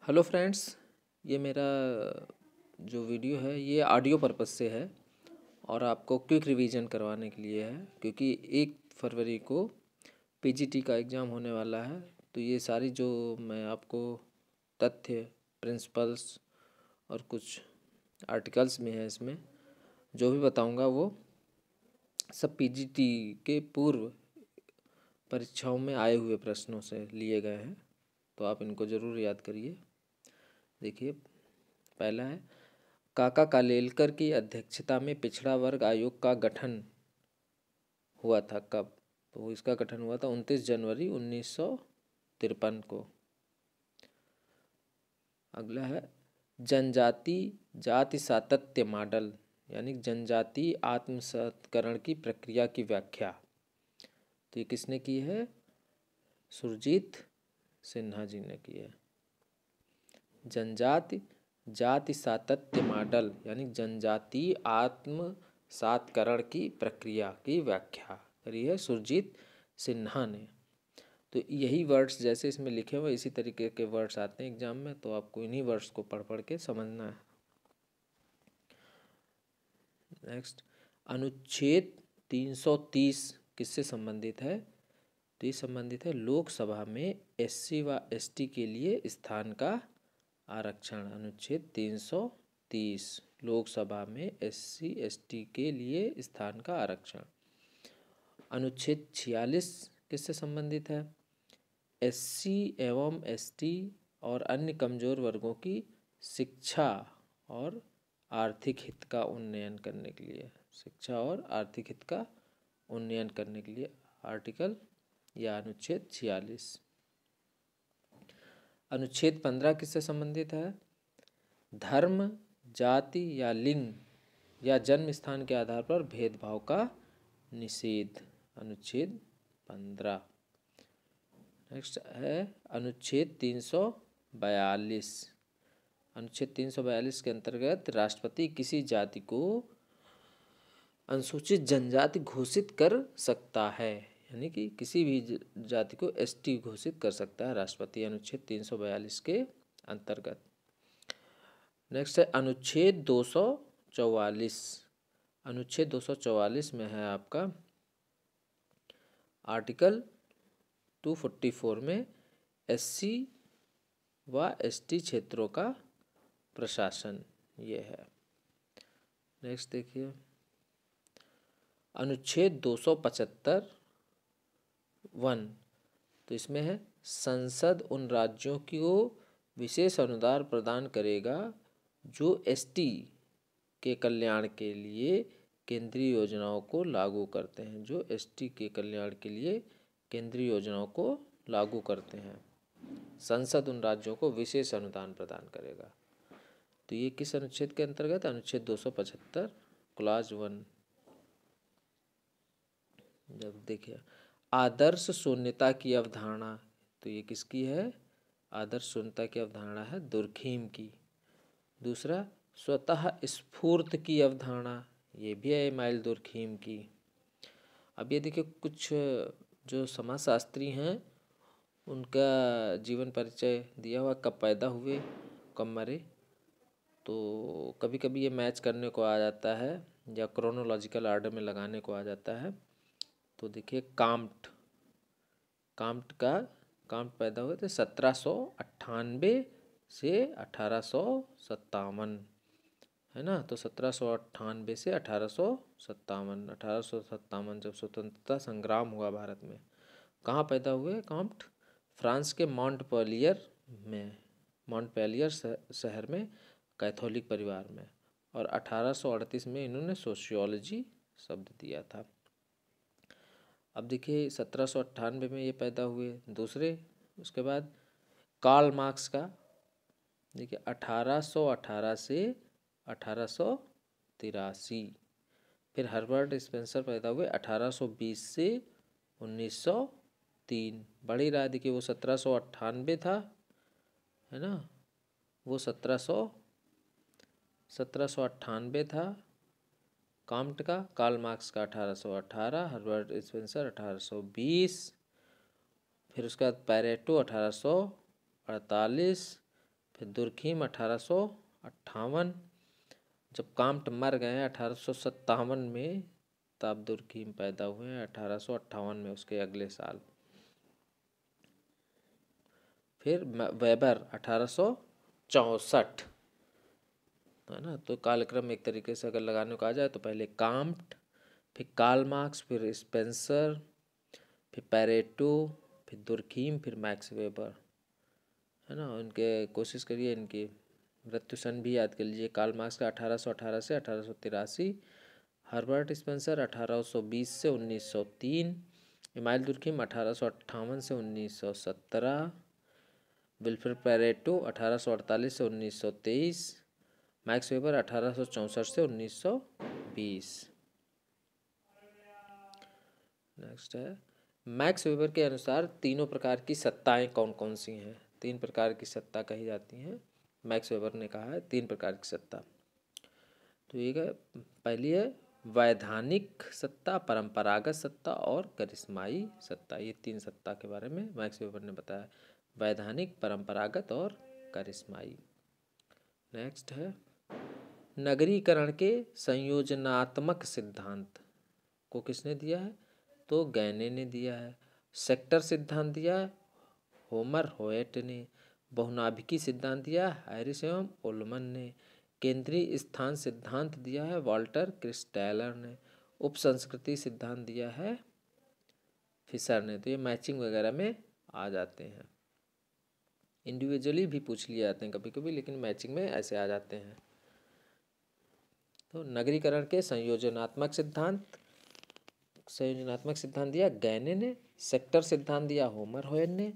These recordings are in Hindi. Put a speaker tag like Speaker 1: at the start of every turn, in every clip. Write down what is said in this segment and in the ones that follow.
Speaker 1: हेलो फ्रेंड्स, ये मेरा जो वीडियो है ये ऑडियो पर्पस से है और आपको क्विक रिवीजन करवाने के लिए है क्योंकि 1 फरवरी को पीजीटी का एग्ज़ाम होने वाला है। तो ये सारी जो मैं आपको तथ्य, प्रिंसिपल्स और कुछ आर्टिकल्स में है, इसमें जो भी बताऊंगा वो सब पीजीटी के पूर्व परीक्षाओं में आए हुए प्रश्नों से लिए गए हैं। तो आप इनको ज़रूर याद करिए। देखिए, पहला है, काका कालेलकर की अध्यक्षता में पिछड़ा वर्ग आयोग का गठन हुआ था कब? तो इसका गठन हुआ था 29 जनवरी 1953 को। अगला है, जनजाति जाति सातत्य मॉडल यानी जनजाति आत्मसातकरण की प्रक्रिया की व्याख्या। तो ये किसने की है? सुरजीत सिन्हा जी ने की है। जनजाति जाति सातत्य मॉडल यानी जनजाति आत्मसातकरण की प्रक्रिया की व्याख्या करी है सुरजीत सिन्हा ने। तो यही वर्ड्स जैसे इसमें लिखे हुए इसी तरीके के वर्ड्स आते हैं एग्जाम में, तो आपको इन्हीं वर्ड्स को पढ़ पढ़ के समझना है। नेक्स्ट, अनुच्छेद 330 किससे संबंधित है? तो ये संबंधित है लोकसभा में एससी व एसटी के लिए स्थान का आरक्षण। अनुच्छेद 330 लोकसभा में एससी एसटी के लिए स्थान का आरक्षण। अनुच्छेद 46 किससे संबंधित है? एससी एवं एसटी और अन्य कमजोर वर्गों की शिक्षा और आर्थिक हित का उन्नयन करने के लिए, शिक्षा और आर्थिक हित का उन्नयन करने के लिए आर्टिकल या अनुच्छेद 46। अनुच्छेद 15 किससे संबंधित है? धर्म, जाति या लिंग या जन्म स्थान के आधार पर भेदभाव का निषेध। अनुच्छेद 15। नेक्स्ट है अनुच्छेद 342। अनुच्छेद 342 के अंतर्गत राष्ट्रपति किसी जाति को अनुसूचित जनजाति घोषित कर सकता है, यानी कि किसी भी जाति को एसटी घोषित कर सकता है राष्ट्रपति, अनुच्छेद 342 के अंतर्गत। नेक्स्ट है अनुच्छेद 244। अनुच्छेद 244 में है आपका आर्टिकल 244 में एससी व एसटी क्षेत्रों का प्रशासन ये है। नेक्स्ट देखिए, अनुच्छेद 275 1। तो इसमें है संसद उन राज्यों को विशेष अनुदान प्रदान करेगा जो एसटी के कल्याण के लिए केंद्रीय योजनाओं को लागू करते हैं, जो एसटी के कल्याण के लिए केंद्रीय योजनाओं को लागू करते हैं। संसद उन राज्यों को विशेष अनुदान प्रदान करेगा। तो ये किस अनुच्छेद के अंतर्गत? अनुच्छेद 275 क्लॉज 1। जब देखिए, आदर्श शून्यता की अवधारणा, तो ये किसकी है? आदर्श शून्यता की अवधारणा है दुर्खीम की। दूसरा, स्वतः स्फूर्त की अवधारणा, ये भी है इमाइल दुर्खीम की। अब ये देखिए, कुछ जो समाजशास्त्री हैं उनका जीवन परिचय दिया हुआ, कब पैदा हुए कब मरे। तो कभी कभी ये मैच करने को आ जाता है या क्रोनोलॉजिकल ऑर्डर में लगाने को आ जाता है। तो देखिए, काम्ट पैदा हुए थे 1798 से 1857, है ना। तो 1798 से 1857 जब स्वतंत्रता संग्राम हुआ भारत में। कहाँ पैदा हुए काम्ट? फ्रांस के मॉन्टपेलियर शहर में कैथोलिक परिवार में। और 1838 में इन्होंने सोशियोलॉजी शब्द दिया था। अब देखिए, 1798 में ये पैदा हुए। दूसरे, उसके बाद कार्ल मार्क्स का देखिए 1818 से 1883। फिर हर्बर्ट स्पेंसर पैदा हुए 1820 से 1903। बड़ी रहा, देखिए वो 1798 था, है ना। वो 1798 था काम्ट का। कार्ल मार्क्स का 1818, हर्बर्ट स्पेंसर 1820। फिर उसके बाद पैरेटो 1848। फिर दुर्खीम 1858, जब काम्ट मर गए 1857 में, तब दुर्खीम पैदा हुए हैं 1858 में, उसके अगले साल। फिर वेबर 1864, है ना। तो कालक्रम एक तरीके से अगर लगाने को आ जाए तो पहले काम्ट, फिर कार्ल मार्क्स, फिर स्पेंसर, फिर पैरेटो, फिर दुर्खीम, फिर मैक्स वेबर, है ना। उनके कोशिश करिए इनकी मृत्यु सन भी याद कर लीजिए। कार्ल मार्क्स का 1818 से 1883, हर्बर्ट स्पेंसर 1820 से 1903, इमाइल दुर्खीम 1858 से 1917, विल्फ्रेड पैरेटो 1848 से 1923, मैक्स वेबर 1864 से 1920। नेक्स्ट है, मैक्स वेबर के अनुसार तीनों प्रकार की सत्ताएं कौन कौन सी हैं? 3 प्रकार की सत्ता कही जाती हैं, मैक्स वेबर ने कहा है 3 प्रकार की सत्ता। तो ये है, पहली है वैधानिक सत्ता, परंपरागत सत्ता और करिश्माई सत्ता। ये 3 सत्ता के बारे में मैक्स वेबर ने बताया, वैधानिक, परंपरागत और करिश्माई। नेक्स्ट है, नगरीकरण के संयोजनात्मक सिद्धांत को किसने दिया है? तो गैने ने दिया है। सेक्टर सिद्धांत दिया होमर होएट ने। बहुनाभिकी सिद्धांत दिया हैरिस एवं उल्मन ने। केंद्रीय स्थान सिद्धांत दिया है वाल्टर क्रिस्टैलर ने। उपसंस्कृति सिद्धांत दिया है फिशर ने। तो ये मैचिंग वगैरह में आ जाते हैं, इंडिविजुअली भी पूछ लिए जाते हैं कभी कभी, लेकिन मैचिंग में ऐसे आ जाते हैं। तो नगरीकरण के संयोजनात्मक सिद्धांत दिया गैने ने। सेक्टर सिद्धांत दिया होमर होयन ने।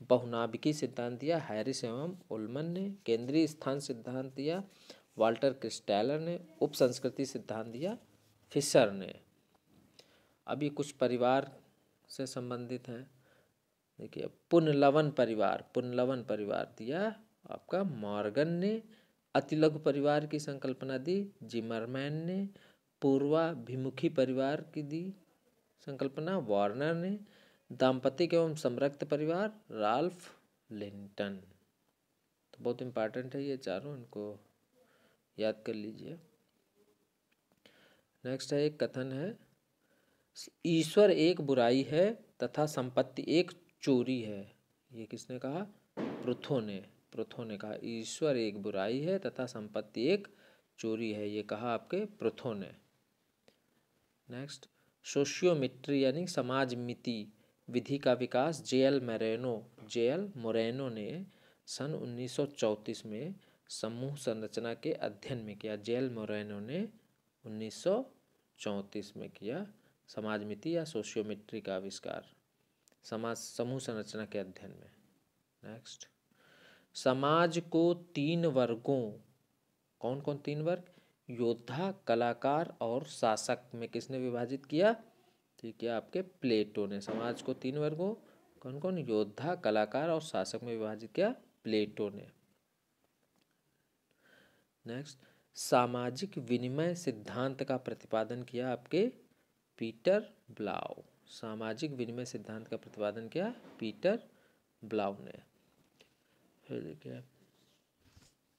Speaker 1: बहुनाभिकी सिद्धांत दिया हैरिस एवं उल्मन ने। केंद्रीय स्थान सिद्धांत दिया वाल्टर क्रिस्टैलर ने। उपसंस्कृति सिद्धांत दिया फिशर ने। अभी कुछ परिवार से संबंधित है, देखिए पुनलवन परिवार दिया आपका मॉर्गन ने। अतिलघु परिवार की संकल्पना दी जिमरमैन ने। पूर्वाभिमुखी परिवार की दी संकल्पना वार्नर ने। दाम्पतिक एवं समरक्त परिवार राल्फ लिंटन। तो बहुत इंपॉर्टेंट है ये चारों, इनको याद कर लीजिए। नेक्स्ट है, एक कथन है, ईश्वर एक बुराई है तथा संपत्ति एक चोरी है। ये किसने कहा? प्रूथो ने कहा ईश्वर एक बुराई है तथा संपत्ति एक चोरी है, ये कहा आपके प्रूथो ने। नेक्स्ट, सोशियोमेट्री यानी समाजमिति विधि का विकास जे.एल. मोरेनो ने सन 1934 में समूह संरचना के अध्ययन में किया। जे.एल. मोरेनो ने 1934 में किया समाजमिति या सोशियोमेट्री का आविष्कार समूह संरचना के अध्ययन में। नेक्स्ट, समाज को 3 वर्गों, कौन कौन 3 वर्ग? योद्धा, कलाकार और शासक में किसने विभाजित किया? ठीक है, आपके प्लेटो ने। समाज को 3 वर्गों, कौन कौन? योद्धा, कलाकार और शासक में विभाजित किया प्लेटो ने। नेक्स्ट, सामाजिक विनिमय सिद्धांत का प्रतिपादन किया आपके पीटर ब्लाउ। सामाजिक विनिमय सिद्धांत का प्रतिपादन किया पीटर ब्लाउ ने। फिर देखिए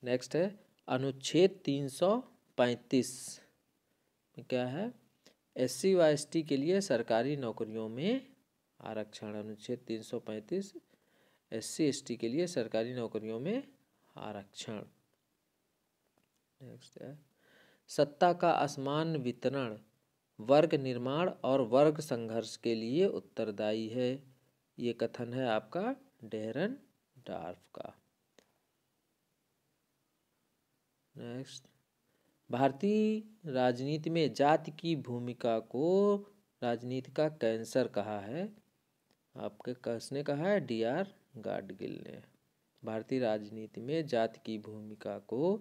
Speaker 1: नेक्स्ट है, अनुच्छेद 335 में क्या है? SC व ST के लिए सरकारी नौकरियों में आरक्षण। अनुच्छेद 335 SC ST के लिए सरकारी नौकरियों में आरक्षण। नेक्स्ट है, सत्ता का असमान वितरण वर्ग निर्माण और वर्ग संघर्ष के लिए उत्तरदायी है। ये कथन है आपका डेरन डार्फ का। नेक्स्ट, भारतीय राजनीति में जाति की भूमिका को राजनीति का कैंसर कहा है। आपके किसने कहा है? DR गाडगिल ने। भारतीय राजनीति में जाति की भूमिका को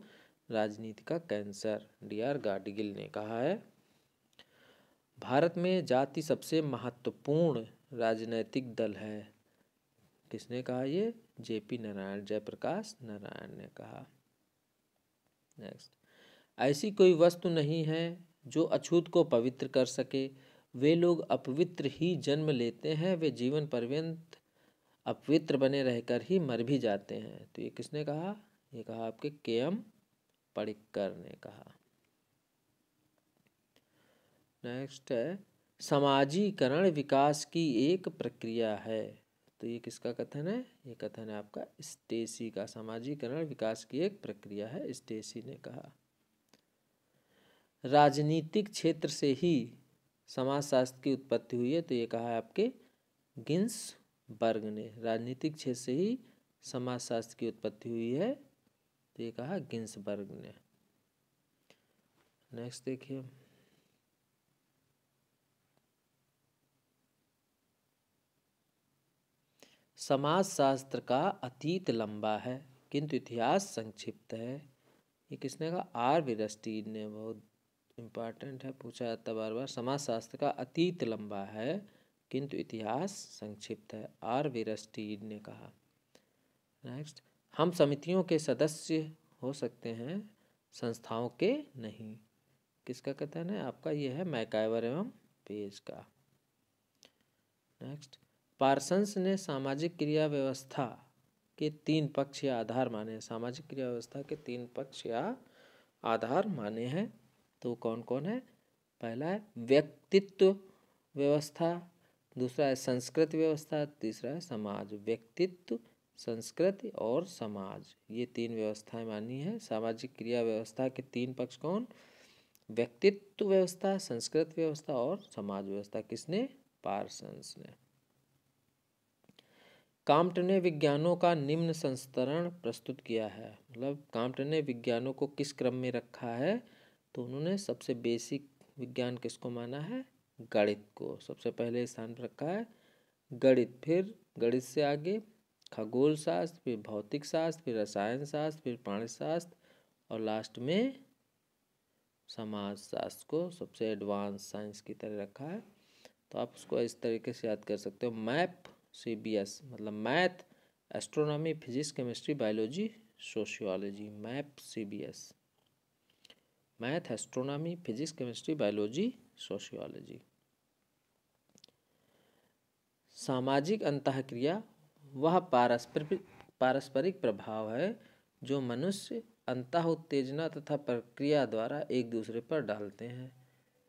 Speaker 1: राजनीति का कैंसर DR गाडगिल ने कहा है। भारत में जाति सबसे महत्वपूर्ण राजनैतिक दल है। किसने कहा ये? JP नारायण, जयप्रकाश नारायण ने कहा। नेक्स्ट, ऐसी कोई वस्तु नहीं है जो अछूत को पवित्र कर सके। वे लोग अपवित्र ही जन्म लेते हैं, वे जीवन पर्यंत अपवित्र बने रहकर ही मर भी जाते हैं। तो ये किसने कहा? ये कहा आपके के.एम. पडिक्कर ने कहा। नेक्स्ट है समाजीकरण विकास की एक प्रक्रिया है। तो ये किसका कथन है? ये कथन है आपका स्टेसी का। समाजीकरण विकास की एक प्रक्रिया है, स्टेसी ने कहा। राजनीतिक क्षेत्र से ही समाजशास्त्र की उत्पत्ति हुई है। तो ये कहा है आपके गिन्सबर्ग ने। राजनीतिक क्षेत्र से ही समाजशास्त्र की उत्पत्ति हुई है, तो ये कहा गिन्सबर्ग ने। नेक्स्ट देखिए, समाजशास्त्र का अतीत लंबा है किंतु इतिहास संक्षिप्त है। ये किसने कहा? आर वीरस्टीन ने। बहुत इम्पॉर्टेंट है, पूछा जाता है बार बार। समाजशास्त्र का अतीत लंबा है किंतु इतिहास संक्षिप्त है, आर वीरस्टीन ने कहा। नेक्स्ट, हम समितियों के सदस्य हो सकते हैं, संस्थाओं के नहीं। किसका कथन है? आपका यह है मैकाइवर एवं पेज का। नेक्स्ट, पार्सन्स ने सामाजिक क्रिया व्यवस्था के 3 पक्ष या आधार माने हैं। सामाजिक क्रिया व्यवस्था के 3 पक्ष या आधार माने हैं, तो कौन कौन है? पहला है व्यक्तित्व व्यवस्था, दूसरा है संस्कृति व्यवस्था, तीसरा है समाज। व्यक्तित्व, संस्कृति और समाज, ये 3 व्यवस्थाएं मानी है। सामाजिक क्रिया व्यवस्था के 3 पक्ष कौन? व्यक्तित्व व्यवस्था, संस्कृति व्यवस्था और समाज व्यवस्था। किसने? पार्सन्स ने। काम्ट ने विज्ञानों का निम्न संस्करण प्रस्तुत किया है। मतलब काम्ट ने विज्ञानों को किस क्रम में रखा है? तो उन्होंने सबसे बेसिक विज्ञान किसको माना है? गणित को सबसे पहले स्थान पर रखा है। गणित, फिर गणित से आगे खगोल शास्त्र, फिर भौतिक शास्त्र, फिर रसायन शास्त्र, फिर प्राणी शास्त्र और लास्ट में समाज शास्त्र को सबसे एडवांस साइंस की तरह रखा है। तो आप उसको इस तरीके से याद कर सकते हो। मैप CBS मतलब math, astronomy, physics, chemistry, biology, sociology. Map CBS, math, astronomy, physics, chemistry, biology, sociology. सामाजिक अंतःक्रिया वह पारस्परिक प्रभाव है जो मनुष्य अंतः उत्तेजना तथा प्रक्रिया द्वारा एक दूसरे पर डालते हैं।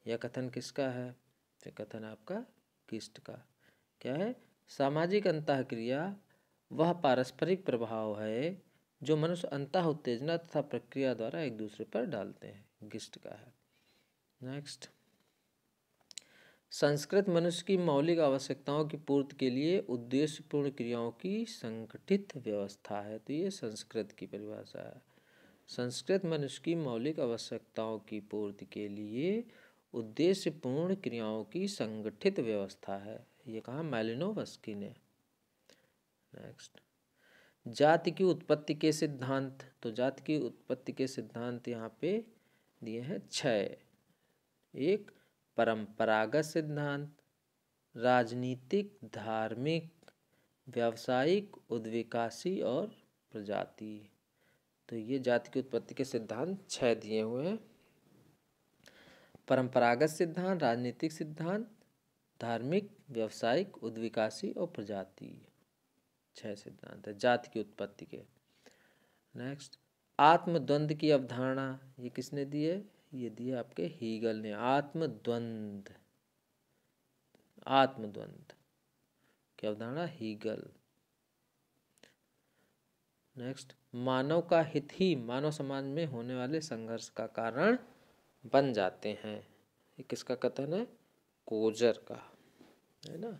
Speaker 1: यह कथन किसका है? यह कथन आपका किस्ट का। क्या है? सामाजिक अंतःक्रिया वह पारस्परिक प्रभाव है जो मनुष्य अंतः उत्तेजना तथा प्रक्रिया द्वारा एक दूसरे पर डालते हैं। गिस्ट का है। नेक्स्ट, संस्कृत मनुष्य की मौलिक आवश्यकताओं की पूर्ति के लिए उद्देश्यपूर्ण क्रियाओं की संगठित व्यवस्था है। तो ये संस्कृत की परिभाषा है। संस्कृत मनुष्य की मौलिक आवश्यकताओं की पूर्ति के लिए उद्देश्यपूर्ण क्रियाओं की संगठित व्यवस्था है। ये कहा मैलिनोवस्की ने। नेक्स्ट, जाति की उत्पत्ति के सिद्धांत। तो जाति की उत्पत्ति के सिद्धांत यहाँ पे दिए हैं 6। एक परंपरागत सिद्धांत, राजनीतिक, धार्मिक, व्यावसायिक, उद्विकासी और प्रजाति। तो ये जाति की उत्पत्ति के सिद्धांत 6 दिए हुए हैं। परंपरागत सिद्धांत, राजनीतिक सिद्धांत, धार्मिक, व्यावसायिक, उद्विकासी और प्रजाति। 6 सिद्धांत है जाति की उत्पत्ति के। नेक्स्ट, आत्मद्वंद की अवधारणा। ये किसने दी है? ये दी है आपके हीगल ने। आत्मद्वंद की अवधारणा हीगल। नेक्स्ट, मानव का हित ही मानव समाज में होने वाले संघर्ष का कारण बन जाते हैं। ये किसका कथन है? कोजर का है ना।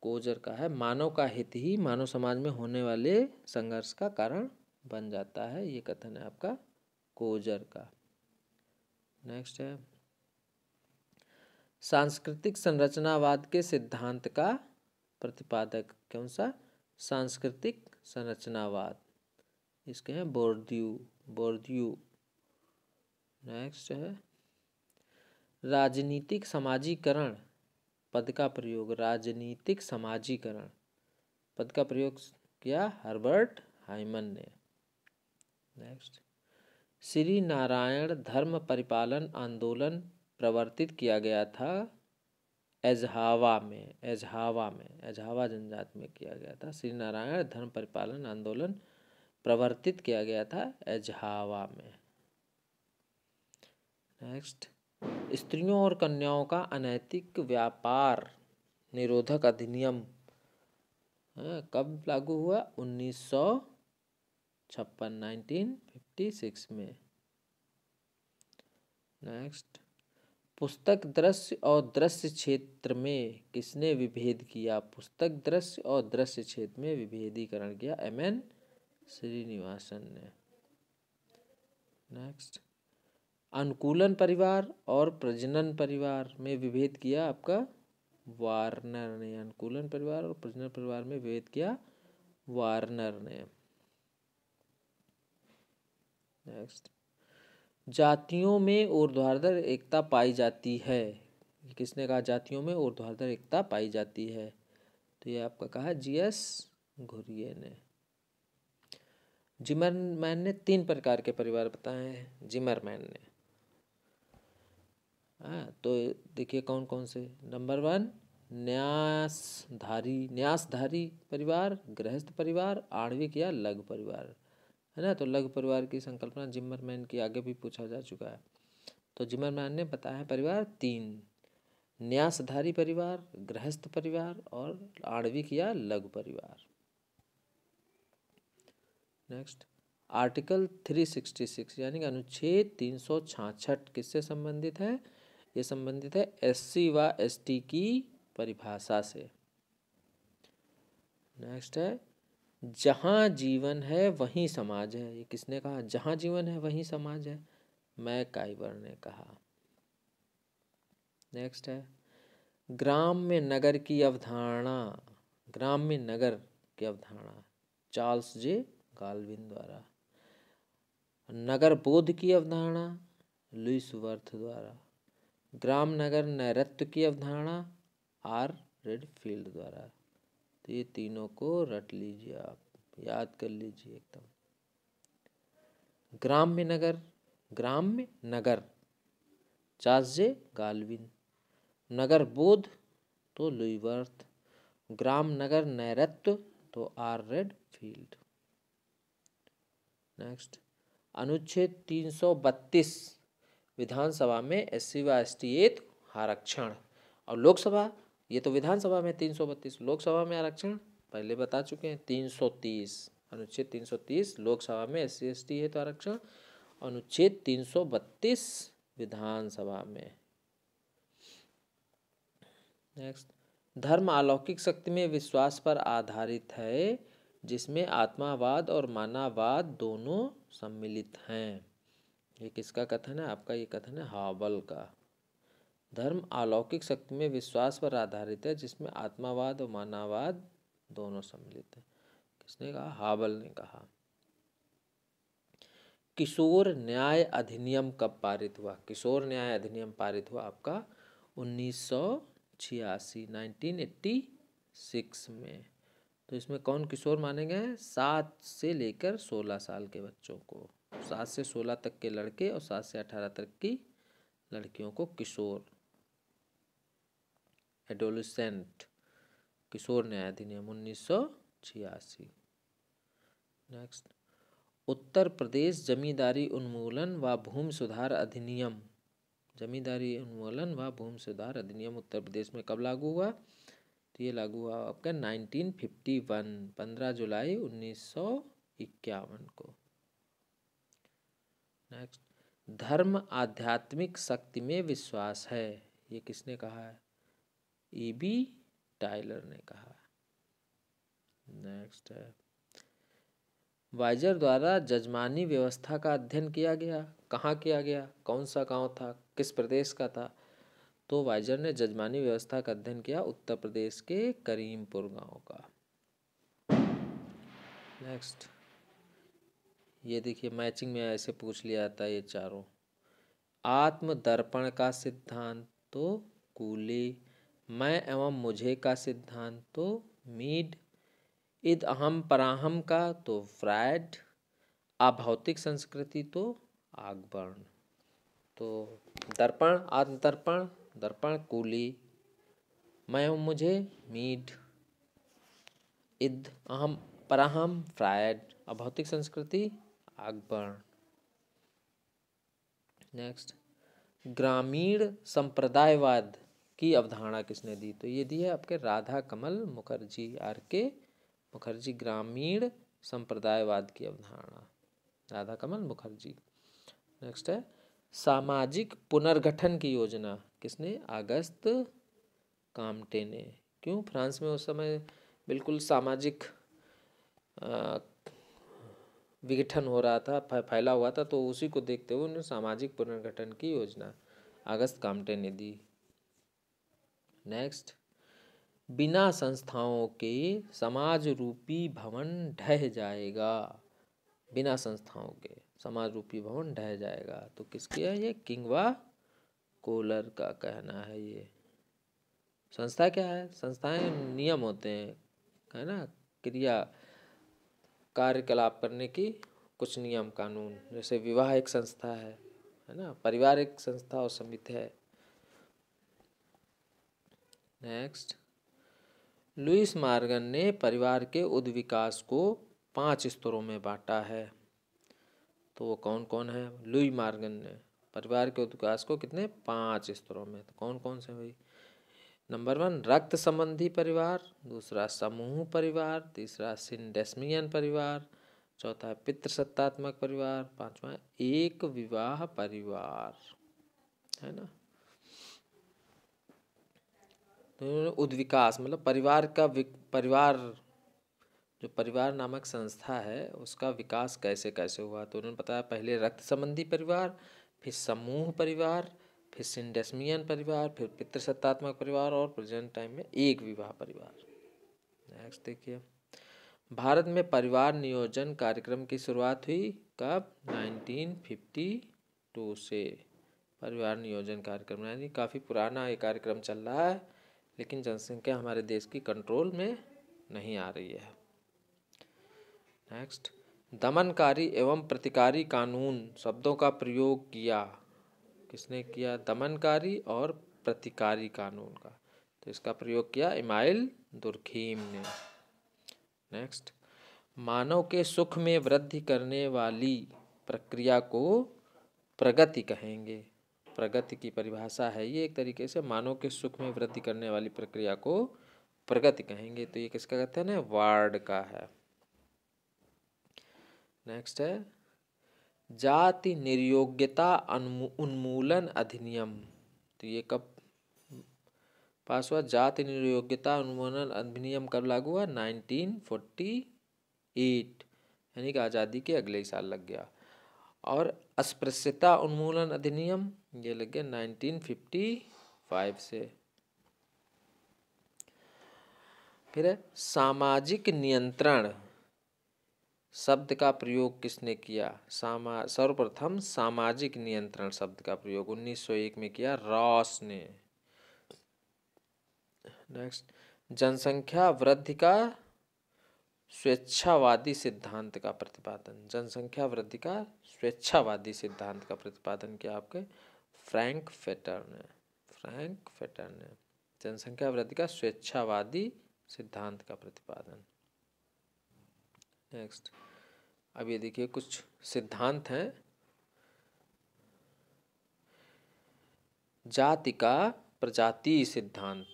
Speaker 1: कोजर का है, मानव का हित ही मानव समाज में होने वाले संघर्ष का कारण बन जाता है। ये कथन है आपका कोजर का। नेक्स्ट है सांस्कृतिक संरचनावाद के सिद्धांत का प्रतिपादक। कौन सा? सांस्कृतिक संरचनावाद। इसके हैं बोर्दियू। नेक्स्ट है राजनीतिक समाजीकरण पद का प्रयोग। राजनीतिक समाजीकरण पद का प्रयोग किया हर्बर्ट हाइमन ने। नेक्स्ट, श्री नारायण धर्म परिपालन आंदोलन प्रवर्तित किया गया था एझावा जनजाति में किया गया था। श्री नारायण धर्म परिपालन आंदोलन प्रवर्तित किया गया था एझावा में। नेक्स्ट, स्त्रियों और कन्याओं का अनैतिक व्यापार निरोधक अधिनियम कब लागू हुआ? 1956 में। नेक्स्ट, पुस्तक दृश्य और दृश्य क्षेत्र में किसने विभेद किया? पुस्तक दृश्य और दृश्य क्षेत्र में विभेदीकरण किया एम.एन. श्रीनिवासन ने। नेक्स्ट, अनुकूलन परिवार और प्रजनन परिवार में विभेद किया आपका वार्नर ने। अनुकूलन परिवार और प्रजनन परिवार में विभेद किया वार्नर ने। नेक्स्ट, जातियों में ऊर्ध्वाधर एकता पाई जाती है, किसने कहा जातियों में ऊर्ध्वाधर एकता पाई जाती है? तो ये आपका कहा जी.एस. घुरिये ने। जिमरमैन ने 3 प्रकार के परिवार बताए हैं जिमरमैन ने। तो देखिए कौन कौन से। नंबर 1 न्यासधारी परिवार, गृहस्थ परिवार, आणविक या लघु परिवार, है ना। तो लघु परिवार की संकल्पना जिमरमैन की आगे भी पूछा जा चुका है। तो जिमरमैन ने बताया परिवार 3, न्यासधारी परिवार, गृहस्थ परिवार और आणविक या लघु परिवार। नेक्स्ट, आर्टिकल 366 यानी कि अनुच्छेद 366 किससे संबंधित है? ये संबंधित है एससी व एसटी की परिभाषा से। नेक्स्ट है जहाँ जीवन है वहीं समाज है, ये किसने कहा? जहाँ जीवन है वहीं समाज है, मैकाइवर ने कहा। नेक्स्ट है ग्राम्य नगर की अवधारणा, ग्राम्य नगर की अवधारणा चार्ल्स जे गाल्विन द्वारा। नगर बोध की अवधारणा लुईस वर्थ द्वारा। ग्राम नगर नैऋत्य की अवधारणा आर रेडफील्ड द्वारा। तो ये तीनों को रट लीजिए, आप याद कर लीजिए एकदम। ग्राम्य नगर चार्ल्स जे गाल्विन, नगर बोध तो लुई वर्थ, ग्राम नगर नैऋत्य तो आर रेडफील्ड। नेक्स्ट, अनुच्छेद 332 विधानसभा में एससी व एसटी आरक्षण, और लोकसभा, ये तो विधानसभा में 332, लोकसभा में आरक्षण पहले बता चुके हैं 330। अनुच्छेद 330 लोकसभा में एससी एसटी है तो आरक्षण, अनुच्छेद 332 विधानसभा में। नेक्स्ट, धर्म अलौकिक शक्ति में विश्वास पर आधारित है जिसमें आत्मावाद और मानववाद दोनों सम्मिलित हैं। ये किसका कथन है? आपका ये कथन है हावल का। धर्म अलौकिक शक्ति में विश्वास पर आधारित है जिसमें आत्मावाद और मानववाद दोनों सम्मिलित है, किसने कहा? हावल ने कहा। किशोर न्याय अधिनियम कब पारित हुआ? किशोर न्याय अधिनियम पारित हुआ आपका 1986 में। तो इसमें कौन किशोर माने गए हैं? 7 से लेकर 16 साल के बच्चों को, 7 से 16 तक के लड़के और 7 से 18 तक की लड़कियों को किशोर, एडोलेसेंट, किशोर न्याय अधिनियम 1986। नेक्स्ट, उत्तर प्रदेश जमींदारी उन्मूलन व भूमि सुधार अधिनियम, जमींदारी उन्मूलन व भूमि सुधार अधिनियम उत्तर प्रदेश में कब लागू हुआ? तो ये लागू हुआ आपका 1951, 15 जुलाई 1951 को। नेक्स्ट, धर्म आध्यात्मिक शक्ति में विश्वास है, ये किसने कहा है? E.B. टायलर ने कहा। नेक्स्ट है वाइजर द्वारा जजमानी व्यवस्था का अध्ययन किया गया, कहाँ किया गया? कौन सा गांव था? किस प्रदेश का था? तो वाइजर ने जजमानी व्यवस्था का अध्ययन किया उत्तर प्रदेश के करीमपुर गांव का। नेक्स्ट, ये देखिए मैचिंग में ऐसे पूछ लिया जाता है ये चारों। आत्मदर्पण का सिद्धांत तो कूले, मैं एवं मुझे का सिद्धांत तो मीड, इद अहम पराहम का तो फ्रायड, अभौतिक संस्कृति तो आगबर्न। तो दर्पण, आत्मदर्पण, दर्पण कूली, मैं एवं मुझे मीड, इद अहम पराहम फ्रायड। अभौतिक संस्कृति अकबर्न। नेक्स्ट, ग्रामीण संप्रदायवाद की अवधारणा किसने दी? तो ये दी है आपके राधा कमल मुखर्जी, R.K. मुखर्जी। ग्रामीण संप्रदायवाद की अवधारणा राधा कमल मुखर्जी। नेक्स्ट है सामाजिक पुनर्गठन की योजना किसने? अगस्त काम्टे ने। क्यों? फ्रांस में उस समय बिल्कुल सामाजिक विघटन हो रहा था, फैला हुआ था, तो उसी को देखते हुए उन्होंने सामाजिक पुनर्गठन की योजना अगस्त काम्टे ने दी। नेक्स्ट, बिना संस्थाओं के समाज रूपी भवन ढह जाएगा। बिना संस्थाओं के समाज रूपी भवन ढह जाएगा। तो किसकी है ये? किंगवा कोलर का कहना है ये। संस्था क्या है? संस्थाएं नियम होते हैं, है ना, क्रिया कार्यकलाप करने की कुछ नियम कानून। जैसे विवाह एक संस्था है ना, परिवार एक संस्था और समिति है। नेक्स्ट, लुईस मॉर्गन ने परिवार के उद्विकास को 5 स्तरों में बांटा है। तो वो कौन कौन है? लुई मॉर्गन ने परिवार के उद्विकास को कितने? 5 स्तरों में। तो कौन कौन से भाई? नंबर 1 रक्त संबंधी परिवार, दूसरा समूह परिवार, तीसरा सिंडेस्मियन परिवार, चौथा पितृसत्तात्मक परिवार, पांचवा एक विवाह परिवार, है ना। तो उद्विकास मतलब परिवार का परिवार, जो परिवार नामक संस्था है उसका विकास कैसे कैसे हुआ। तो उन्होंने बताया पहले रक्त संबंधी परिवार, फिर समूह परिवार, फिर सिंडेस्मियन परिवार, फिर पितृसत्तात्मक परिवार और प्रेजेंट टाइम में एक विवाह परिवार। नेक्स्ट देखिए, भारत में परिवार नियोजन कार्यक्रम की शुरुआत हुई कब? 1952 से परिवार नियोजन कार्यक्रम, यानी काफ़ी पुराना ये कार्यक्रम चल रहा है, लेकिन जनसंख्या हमारे देश की कंट्रोल में नहीं आ रही है। नेक्स्ट, दमनकारी एवं प्रतिकारी कानून शब्दों का प्रयोग किया किसने किया? दमनकारी और प्रतिकारी कानून का, तो इसका प्रयोग किया इमाइल दुर्खीम ने। नेक्स्ट, मानव के सुख में वृद्धि करने वाली प्रक्रिया को प्रगति कहेंगे। प्रगति की परिभाषा है ये, एक तरीके से मानव के सुख में वृद्धि करने वाली प्रक्रिया को प्रगति कहेंगे। तो ये किसका कहते हैं ना? वार्ड का है। नेक्स्ट है जाति निर्योग्यता उन्मूलन अधिनियम। तो ये कब पास हुआ? जाति निर्योग्यता उन्मूलन अधिनियम कब लागू हुआ? 1948, यानी कि आज़ादी के अगले ही साल लग गया। और अस्पृश्यता उन्मूलन अधिनियम ये लग गया 1955 से। फिर है सामाजिक नियंत्रण शब्द का प्रयोग किसने किया? सर्वप्रथम सामाजिक नियंत्रण शब्द का प्रयोग 1901 में किया रॉस ने। नेक्स्ट, जनसंख्या वृद्धि का स्वेच्छावादी सिद्धांत का प्रतिपादन। जनसंख्या वृद्धि का स्वेच्छावादी सिद्धांत का प्रतिपादन किया आपके फ्रैंकफर्टर ने। जनसंख्या वृद्धि का स्वेच्छावादी सिद्धांत का प्रतिपादन। नेक्स्ट, अब ये देखिए कुछ सिद्धांत हैं। जाति का प्रजाति सिद्धांत,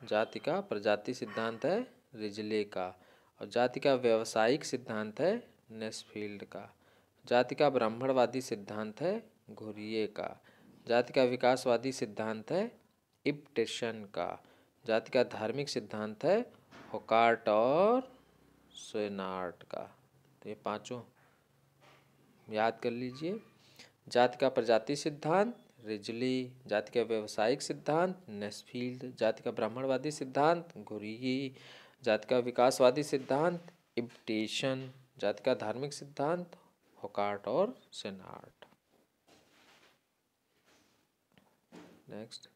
Speaker 1: जाति का प्रजाति सिद्धांत है रिजले का। और जाति का व्यवसायिक सिद्धांत है नेस्फील्ड का। जाति का ब्राह्मणवादी सिद्धांत है घुरिये का। जाति का विकासवादी सिद्धांत है इप्टेशन का। जाति का धार्मिक सिद्धांत है होकार्ट और सोनार्ट का। तो ये पांचों याद कर लीजिए। जाति का प्रजाति सिद्धांत रिजली, जाति का व्यवसायिक सिद्धांत नेस्फील्ड, जाति का ब्राह्मणवादी सिद्धांत घुरिये, जाति का विकासवादी सिद्धांत इप्टेशन, जाति का धार्मिक सिद्धांत होकार्ट और सोनार्ट। नेक्स्ट,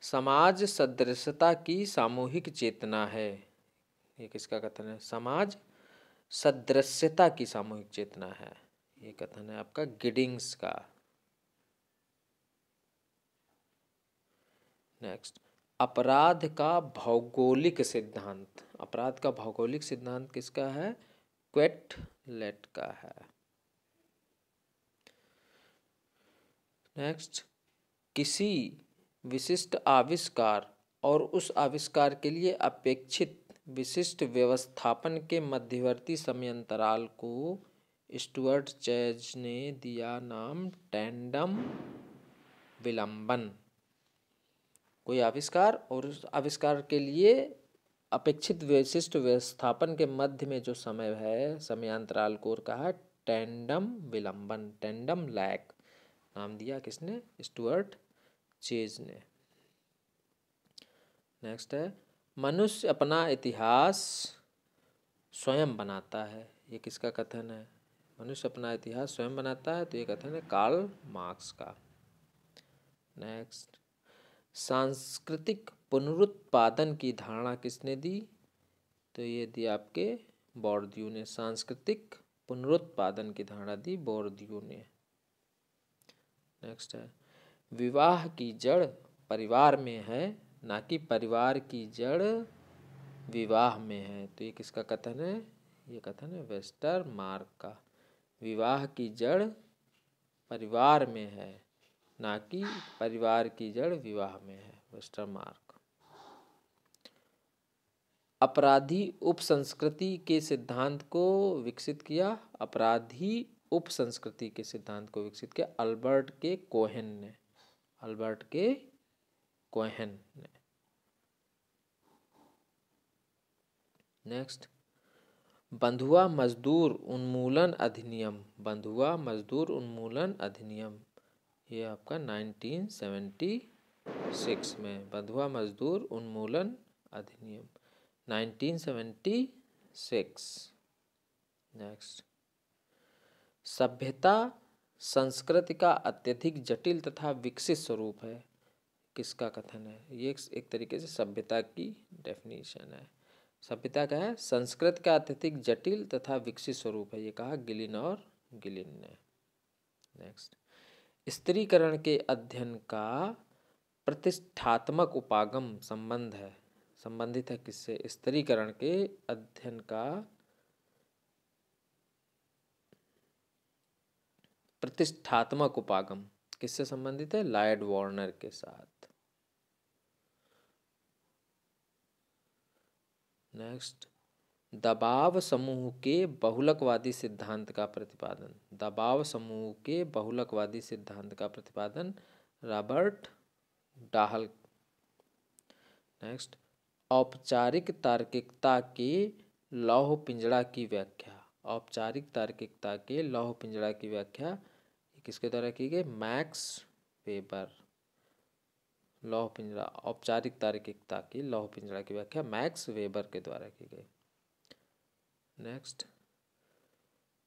Speaker 1: समाज सदृशता की सामूहिक चेतना है। ये किसका कथन है? समाज सदृश्यता की सामूहिक चेतना है, ये कथन है आपका गिडिंग्स का। नेक्स्ट, अपराध का भौगोलिक सिद्धांत, अपराध का भौगोलिक सिद्धांत किसका है? क्वेटलेट का है। नेक्स्ट, किसी विशिष्ट आविष्कार और उस आविष्कार के लिए अपेक्षित विशिष्ट व्यवस्थापन के मध्यवर्ती समयांतराल को स्टुअर्ट चेज ने दिया नाम टैंडम विलंबन। कोई आविष्कार और उस आविष्कार के लिए अपेक्षित विशिष्ट व्यवस्थापन के मध्य में जो समय है, समयांतराल को कहा टैंडम विलंबन, टैंडम लैग नाम दिया किसने? स्टुअर्ट चेज ने। नेक्स्ट है, मनुष्य अपना इतिहास स्वयं बनाता है, ये किसका कथन है? मनुष्य अपना इतिहास स्वयं बनाता है, तो ये कथन है कार्ल मार्क्स का। नेक्स्ट, सांस्कृतिक पुनरुत्पादन की धारणा किसने दी? तो ये दी आपके बोर्दियू ने। सांस्कृतिक पुनरुत्पादन की धारणा दी बोर्दियू ने। नेक्स्ट है, विवाह की जड़ परिवार में है, ना कि परिवार की जड़ विवाह में है, तो ये किसका कथन है? ये कथन है वेस्टरमार्क का। विवाह की जड़ परिवार में है, ना कि परिवार की जड़ विवाह में है, वेस्टरमार्क। अपराधी उपसंस्कृति के सिद्धांत को विकसित किया, अपराधी उपसंस्कृति के सिद्धांत को विकसित किया अल्बर्ट के कोहेन ने, अल्बर्ट के कोहेन ने। नेक्स्ट, बंधुआ मजदूर उन्मूलन अधिनियम, बंधुआ मजदूर उन्मूलन अधिनियम, ये आपका 1976 में, बंधुआ मजदूर उन्मूलन अधिनियम 1976। नेक्स्ट, सभ्यता संस्कृति का अत्यधिक जटिल तथा विकसित स्वरूप है, किसका कथन है? ये एक तरीके से सभ्यता की डेफिनेशन है। सभ्यता का है संस्कृत का अत्यधिक जटिल तथा विकसित स्वरूप है, ये कहा गिलिन और गिलिन ने। नेक्स्ट, स्त्रीकरण के अध्ययन का प्रतिष्ठात्मक उपागम संबंधित है किससे? स्त्रीकरण के अध्ययन का प्रतिष्ठात्मक उपागम किससे संबंधित है? लॉयड वार्नर के साथ। नेक्स्ट, दबाव समूह के बहुलकवादी सिद्धांत का प्रतिपादन, दबाव समूह के बहुलकवादी सिद्धांत का प्रतिपादन रॉबर्ट डाहल। नेक्स्ट, औपचारिक तार्किकता के लौह पिंजड़ा की व्याख्या, औपचारिक तार्किकता के लौह पिंजड़ा की व्याख्या किसके द्वारा की गई? Max weber. लौह पिंजड़ा, औपचारिक तार्किकता की लौह पिंजड़ा की व्याख्या मैक्स वेबर के द्वारा की गई। नेक्स्ट,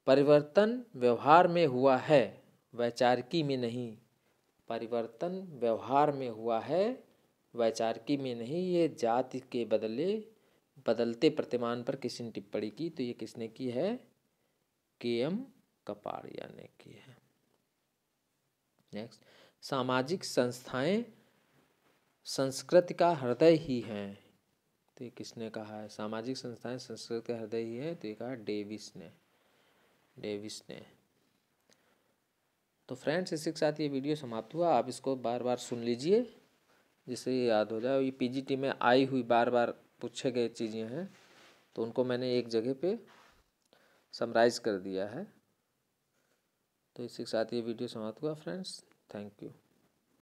Speaker 1: परिवर्तन व्यवहार में हुआ है, वैचारिकी में नहीं, परिवर्तन व्यवहार में हुआ है, वैचारिकी में नहीं, ये जाति के बदलते प्रतिमान पर किसी ने टिप्पणी की, तो ये किसने की है? के.एम. कपाड़िया ने की है। नेक्स्ट, सामाजिक संस्थाएं संस्कृति का हृदय ही हैं, तो ये किसने कहा है? सामाजिक संस्थाएं संस्कृति का हृदय ही है, तो ये कहा डेविस ने। तो फ्रेंड्स, इसी के साथ ये वीडियो समाप्त हुआ। आप इसको बार बार सुन लीजिए जिससे ये याद हो जाए। ये पीजीटी में आई हुई बार बार पूछे गए चीज़ें हैं, तो उनको मैंने एक जगह पे समराइज कर दिया है। तो इसी के साथ ये वीडियो समाप्त हुआ फ्रेंड्स। Thank you.